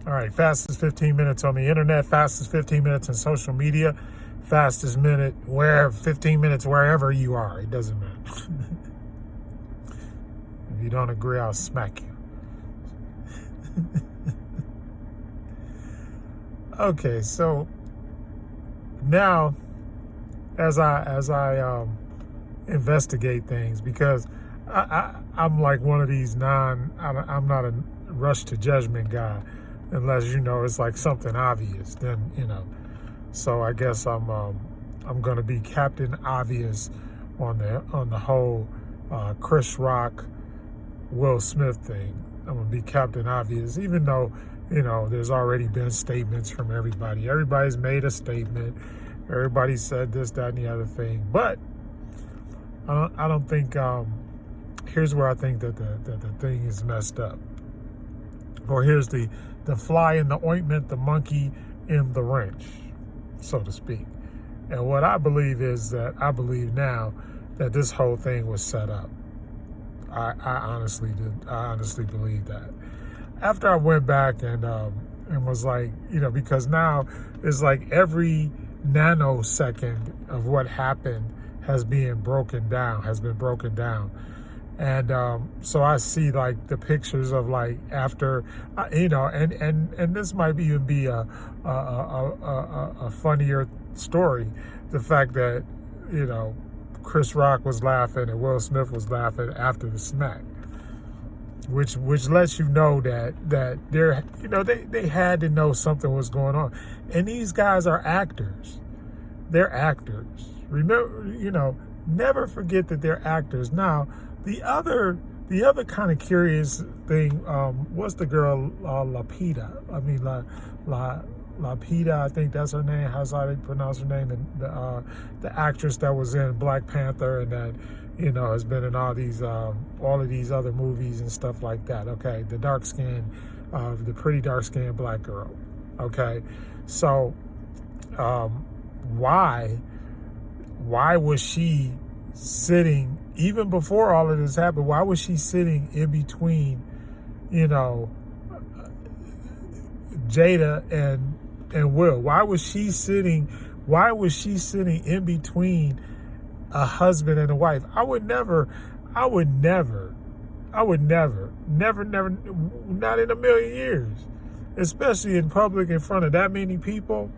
All right, fastest 15 minutes on the internet, fastest 15 minutes in social media, fastest minute where 15 minutes wherever you are. It doesn't matter. If you don't agree, I'll smack you. Okay, so now as I investigate things, because I'm like one of these I'm not a rush to judgment guy unless it's like something obvious, then. So I guess I'm going to be Captain Obvious on the whole Chris Rock Will Smith thing. I'm going to be Captain Obvious, even though there's already been statements from everybody. Everybody's made a statement. Everybody said this, that, and the other thing. But I don't think. Here's where I think that the thing is messed up. Or here's the fly in the ointment, the monkey in the wrench, so to speak. And what I believe is that I believe now that this whole thing was set up. I honestly believe that. After I went back and was like, because now it's like every nanosecond of what happened has been broken down. And so I see like the pictures of like after, and this might even be a funnier story. The fact that, Chris Rock was laughing and Will Smith was laughing after the smack, which lets you know that they're, they had to know something was going on. And these guys are actors. They're actors. Remember, never forget that they're actors. Now, the other kind of curious thing was the girl Lapita. Lapita, I think that's her name. How's how they pronounce her name? The actress that was in Black Panther and that has been in all of these other movies and stuff like that. Okay, the pretty dark skinned black girl. Okay, so why was she sitting even before all of this happened? Why was she sitting in between, Jada and Will? Why was she sitting in between a husband and a wife? I would never, not in a million years, especially in public in front of that many people.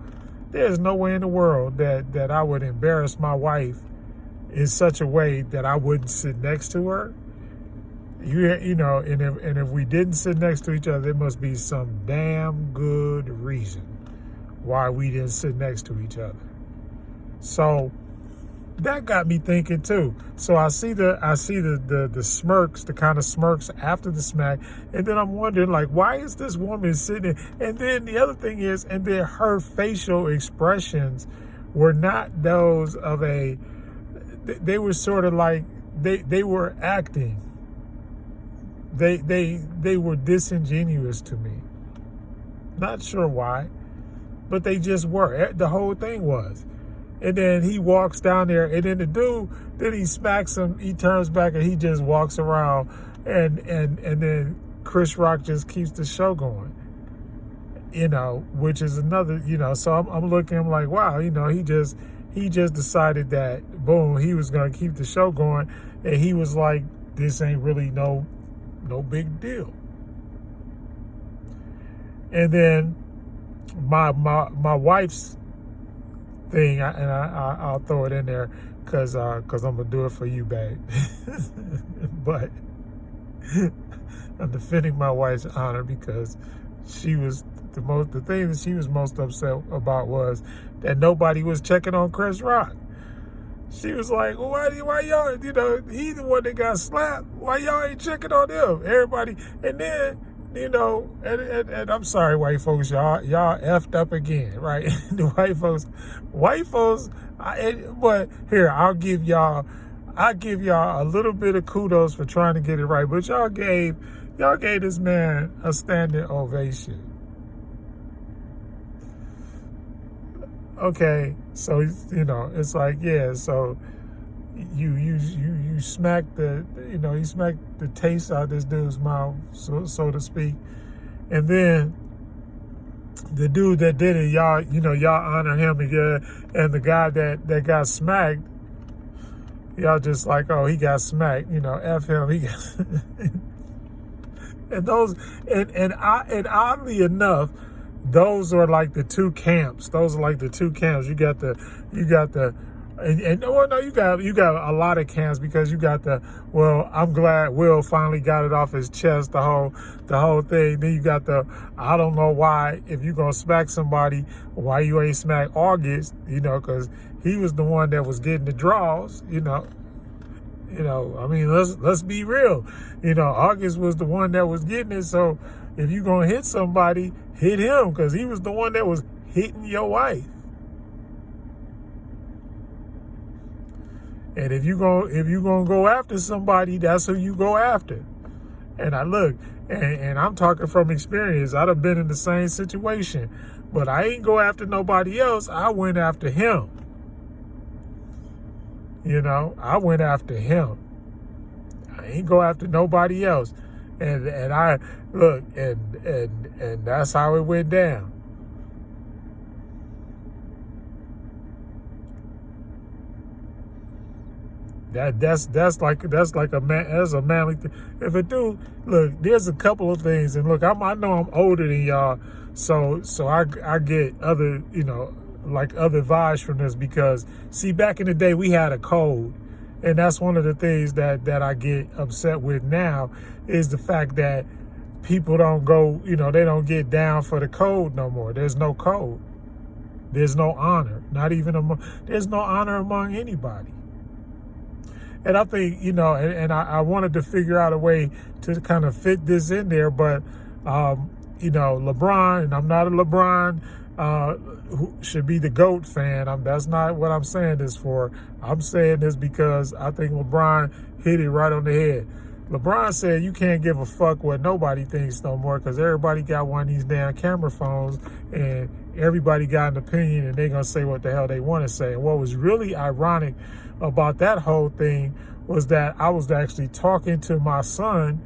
There's no way in the world that I would embarrass my wife in such a way that I wouldn't sit next to her. And if we didn't sit next to each other, there must be some damn good reason why we didn't sit next to each other. So that got me thinking too. So I see the smirks, the kind of smirks after the smack, and then I'm wondering, like, why is this woman sitting? And then the other thing is, and then her facial expressions were not those of a. They were sort of like they were acting. They were disingenuous to me. Not sure why, but they just were. The whole thing was. And then he walks down there, and then the dude, then he smacks him, he turns back, and he just walks around, and then Chris Rock just keeps the show going, which is another, so I'm looking, I'm like, wow, he just decided that, boom, he was going to keep the show going, and he was like, this ain't really no big deal. And then my wife's thing, and I'll throw it in there because I'm gonna do it for you, babe. But I'm defending my wife's honor because she was the thing that she was most upset about was that nobody was checking on Chris Rock. She was like, well, why y'all, he's the one that got slapped. Why y'all ain't checking on him? Everybody, and then, and I'm sorry, white folks, y'all effed up again, right? The white folks, but here, I'll give y'all a little bit of kudos for trying to get it right, but y'all gave this man a standing ovation. Okay, so it's like, yeah, so you smack you smack the taste out of this dude's mouth, so to speak, and then the dude that did it, y'all honor him, and the guy that got smacked, y'all just like, oh, he got smacked, F him, he got and those and oddly enough, those are like the two camps. Those are like the two camps. You got the well, no, you got a lot of camps, because you got well, I'm glad Will finally got it off his chest, the whole thing. Then you got I don't know why, if you gonna smack somebody, why you ain't smack August, because he was the one that was getting the draws, I mean, let's be real. August was the one that was getting it. So if you gonna hit somebody, hit him, because he was the one that was hitting your wife. And if you gonna go after somebody, that's who you go after. And and I'm talking from experience. I'd have been in the same situation, but I ain't go after nobody else. I went after him. I went after him. I ain't go after nobody else. And I look, and that's how it went down. That's like a manly thing. If a dude, look, there's a couple of things, and look, I know I'm older than y'all, so I get other other vibes from this, because see, back in the day we had a code, and that's one of the things that I get upset with now, is the fact that people don't go, they don't get down for the code no more. There's no code. There's no honor. There's no honor among anybody. And I think, and I wanted to figure out a way to kind of fit this in there, but, LeBron, and I'm not a LeBron who should be the GOAT fan. That's not what I'm saying this for. I'm saying this because I think LeBron hit it right on the head. LeBron said you can't give a fuck what nobody thinks no more, because everybody got one of these damn camera phones, and everybody got an opinion, and they're going to say what the hell they want to say. And what was really ironic about that whole thing was that I was actually talking to my son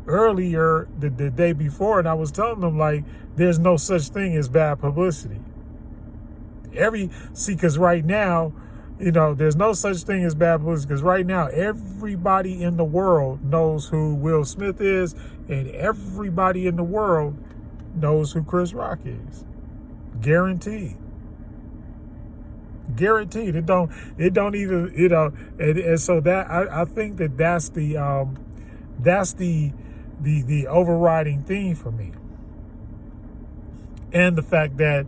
earlier the day before, and I was telling him, like, there's no such thing as bad publicity. Because right now, there's no such thing as bad publicity, because right now everybody in the world knows who Will Smith is, and everybody in the world knows who Chris Rock is. Guaranteed. It don't even, and so that I think that's the overriding theme for me. And the fact that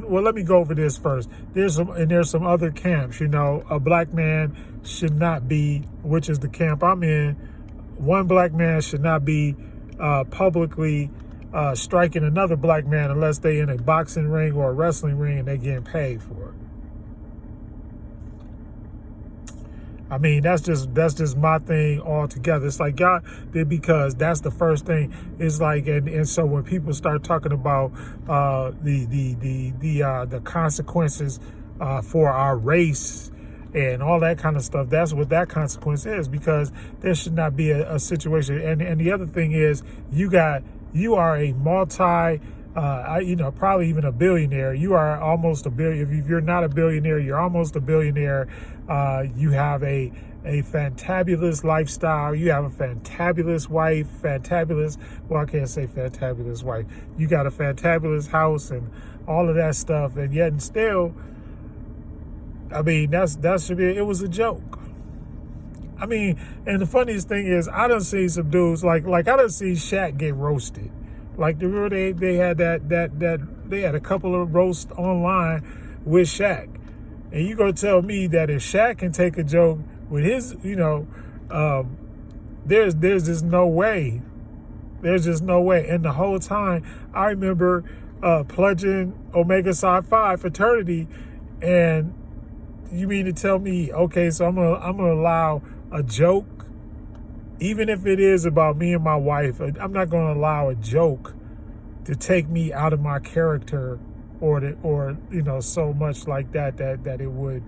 well, let me go over this first. There's some other camps. A black man should not be, which is the camp I'm in. One black man should not be publicly striking another black man unless they in a boxing ring or a wrestling ring and they getting paid for it. I mean, that's just my thing altogether. It's like, God, because that's the first thing. It's like, and so when people start talking about the consequences for our race and all that kind of stuff, that's what that consequence is, because there should not be a situation. And the other thing is, you are a multi, probably even a billionaire. You are almost a billion. If you're not a billionaire, you're almost a billionaire. You have a fantabulous lifestyle. You have a fantabulous wife, well, I can't say fantabulous wife. You got a fantabulous house and all of that stuff. And yet and still, I mean, that should be, it was a joke. I mean, and the funniest thing is, I done seen some dudes, like I done seen Shaq get roasted. Like, they had they had a couple of roasts online with Shaq. And you gonna tell me that if Shaq can take a joke with his, there's just no way. There's just no way. And the whole time, I remember pledging Omega Psi Phi fraternity, and you mean to tell me, okay, so I'm gonna allow a joke, even if it is about me and my wife. I'm not gonna allow a joke to take me out of my character, or so much like that it would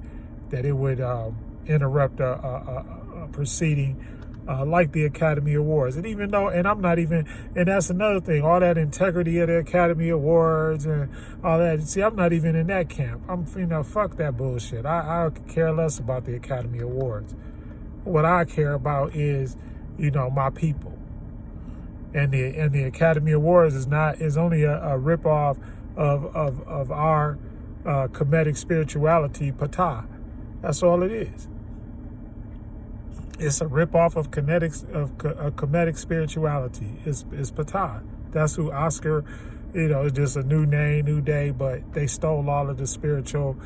interrupt a proceeding like the Academy Awards. And even though, and I'm not even, and that's another thing, all that integrity of the Academy Awards and all that. See, I'm not even in that camp. I'm, fuck that bullshit. I care less about the Academy Awards. What I care about is, my people. And the Academy Awards is only a ripoff of our Kemetic spirituality, Ptah. That's all it is. It's a ripoff of Kemetic spirituality. It's Ptah. That's who Oscar, it's just a new name, new day, but they stole all of the spiritual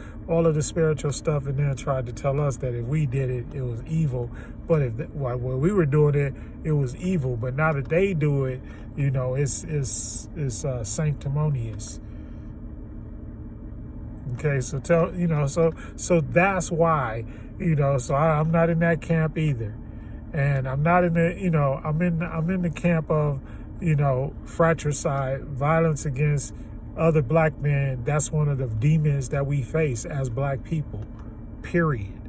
stuff and then tried to tell us that if we did it, it was evil. But when we were doing it, it was evil. But now that they do it, it's sanctimonious. Okay, so so that's why, so I'm not in that camp either. And I'm not in the, I'm in the camp of, fratricide, violence against other black men. That's one of the demons that we face as black people, period.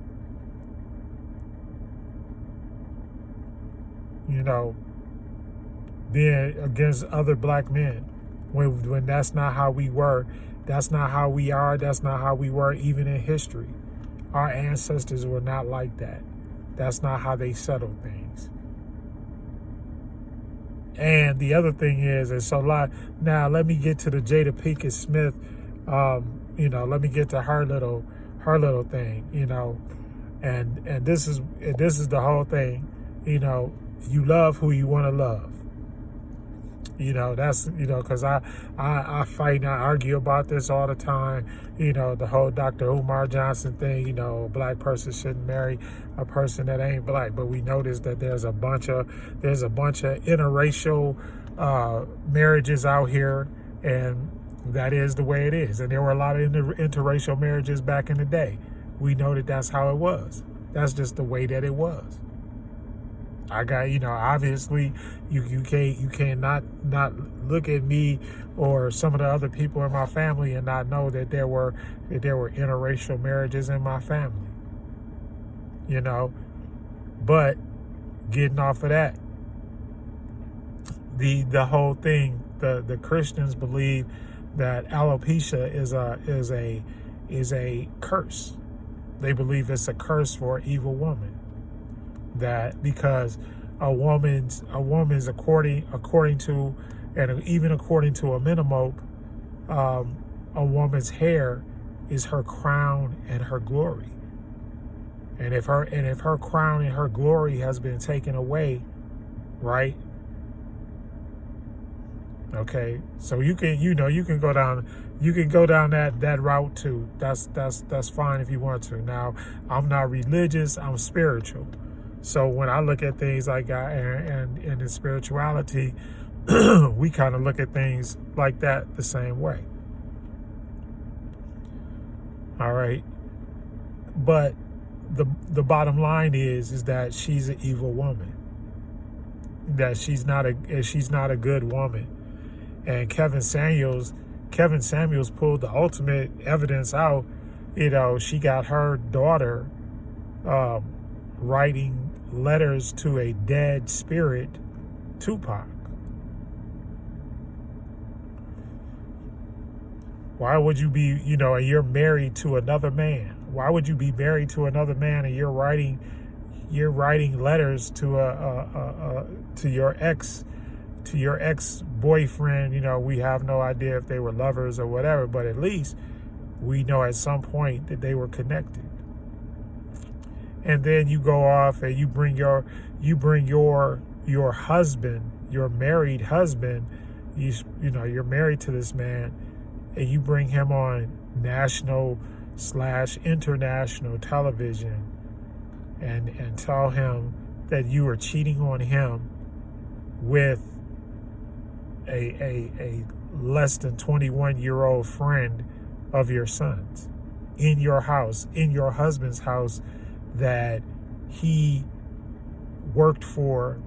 Being against other black men when that's not how we were. That's not how we are. That's not how we were even in history. Our ancestors were not like that. That's not how they settled things. And the other thing is so now let me get to the Jada Pinkett Smith, let me get to her little thing, and this is the whole thing, you love who you want to love. That's, because I fight and I argue about this all the time. The whole Dr. Umar Johnson thing, a black person shouldn't marry a person that ain't black. But we notice that there's a bunch of interracial marriages out here, and that is the way it is. And there were a lot of interracial marriages back in the day. We know that that's how it was. That's just the way that it was. I got, obviously you cannot not look at me or some of the other people in my family and not know that there were interracial marriages in my family. But getting off of that, the whole thing, the Christians believe that alopecia is a curse. They believe it's a curse for an evil woman. That because a woman's according to, and even according to a Amenemhotep, a woman's hair is her crown and her glory. And if her crown and her glory has been taken away, right? Okay, so you can go down that route too. That's fine if you want to. Now, I'm not religious, I'm spiritual. So when I look at things like that and in spirituality, we kind of look at things like that the same way. All right. But the bottom line is that she's an evil woman. That she's not a good woman. And Kevin Samuels pulled the ultimate evidence out. She got her daughter writing letters to a dead spirit, Tupac. Why would you be, and you're married to another man? Why would you be married to another man and you're writing letters to your ex-boyfriend? We have no idea if they were lovers or whatever, but at least we know at some point that they were connected. And then you go off and you bring your husband, your married husband, you're married to this man, and you bring him on national/international television and tell him that you are cheating on him with a less than 21-year-old friend of your son's in your house, in your husband's house, that he worked for,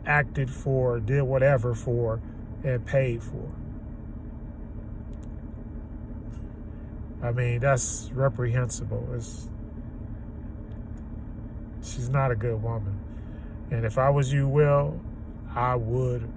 acted for, did whatever for, and paid for. I mean, that's reprehensible. She's not a good woman. And if I was you, Will, I would